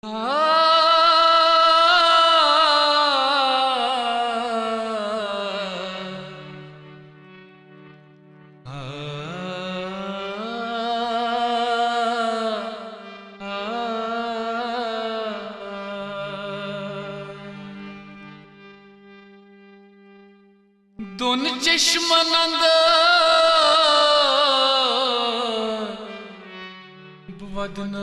दोन चष्मनंद वदन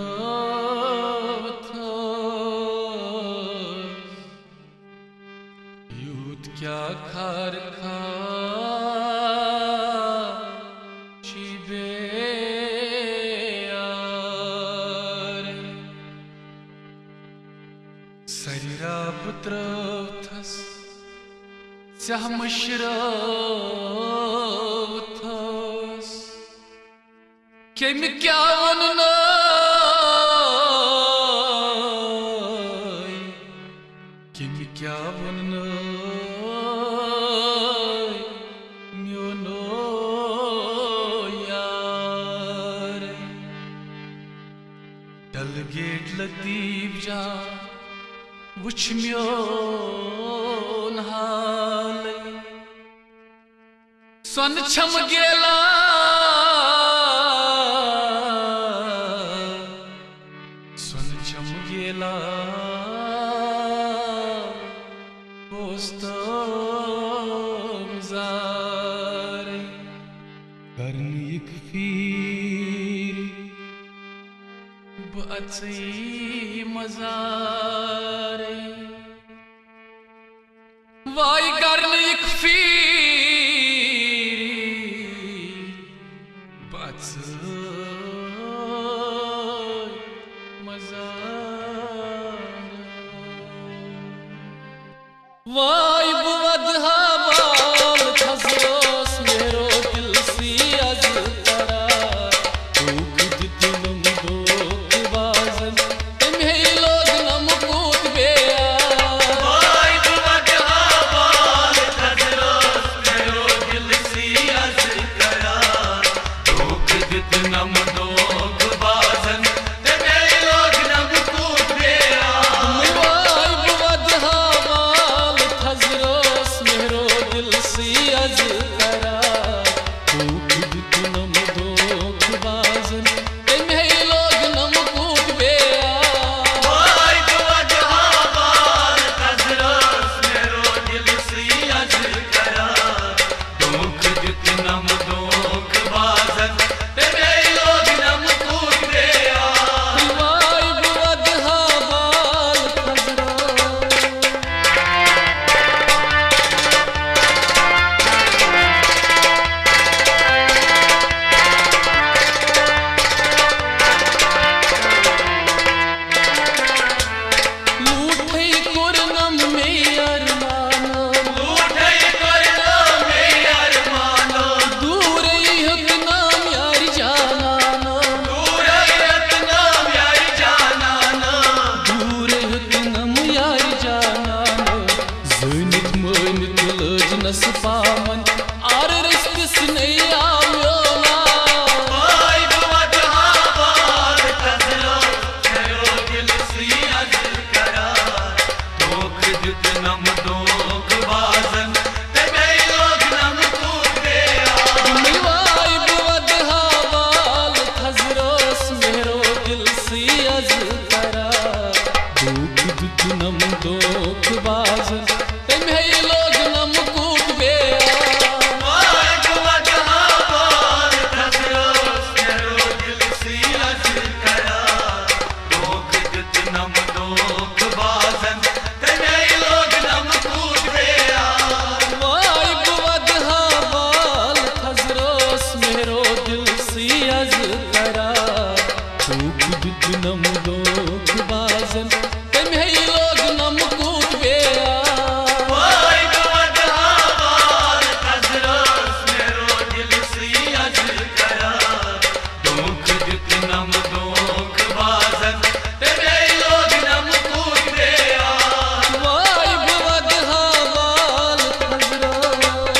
यूथ क्या खार खा शिबे सरिरा पुत्र सहमश्रवथस केम क्या वन केम क्या वन म्योनो यार डल गेट लतीफ जा वुच म्योन हाल सन छम गेला सन छम गेला पोस्तम जार करन एक फीर बअची मजार वाई करन एक फीर बच मजार वाई बुवद हवाल खजरोस मेरो दिल सी अज करा तू खुद दिलम दो बाजन तुम ही लोग नम कूद बेया वाई बुवद हवाल खजरोस मेरो दिल सी अज करा तू खुद दिलम दो बाजन तुम ही लोग नम कूद बेया वाई बुवद हवाल खजरोस मेरो दिल सी अज करा तू खुद दिलम दो बाजन तुम ही लोग नम कूद बेया वाई बुवद हवाल खजरोस मेरो दिल सी अज करा तू खुद दिलम दो बाजन तुम ही लोग नम कूद बेया वाई बुवद हवाल लूठई कुरनम में अरमानो लूठई कुरनम में अरमानो दूर हक नाम यार जानानो दूर हक नाम यार जानानो दूर हक नाम यार जानानो ज़नित मोनित लज नस पामन आर रिश्त नहीं आव्योला वाई बुवद हवाल खजरोस मेरो दिल सी अज करा तू खुद दिलम दो बाजन तुम ही लोग नम कूद बेया वाई बुवद हवाल खजरोस मेरो दिल सी अज करा तू खुद दिलम दो बाजन तुम ही लोग नम कूद बेया वाई बुवद हवाल खजरोस मेरो दिल सी अज करा तू खुद दिलम दो बाजन तुम ही लोग नम कूद बेया वाई बुवद हवाल खजरोस मेरो दिल सी अज करा तू खुद दिलम दो बाजन तुम ही लोग नम कूद बेया वाई बुवद हवाल खजरोस मेरो दिल सी अज करा तू खुद दिलम दो बाजन तुम ही लोग नम कूद बेया वाई बुवद हवाल खजरोस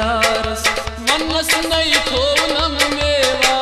करारस मनस नहीं थोनम मेवा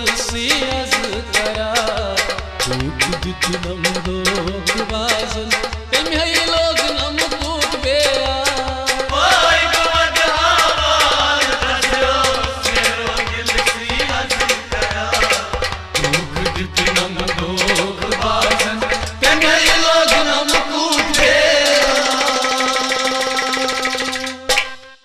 दिल से अर्ज करा दुख दितनम दोख बाजन तम है लोग नम दूत बेया ओए गवद हाल दसो मेरो दिल से अर्ज करा दुख दितनम दोख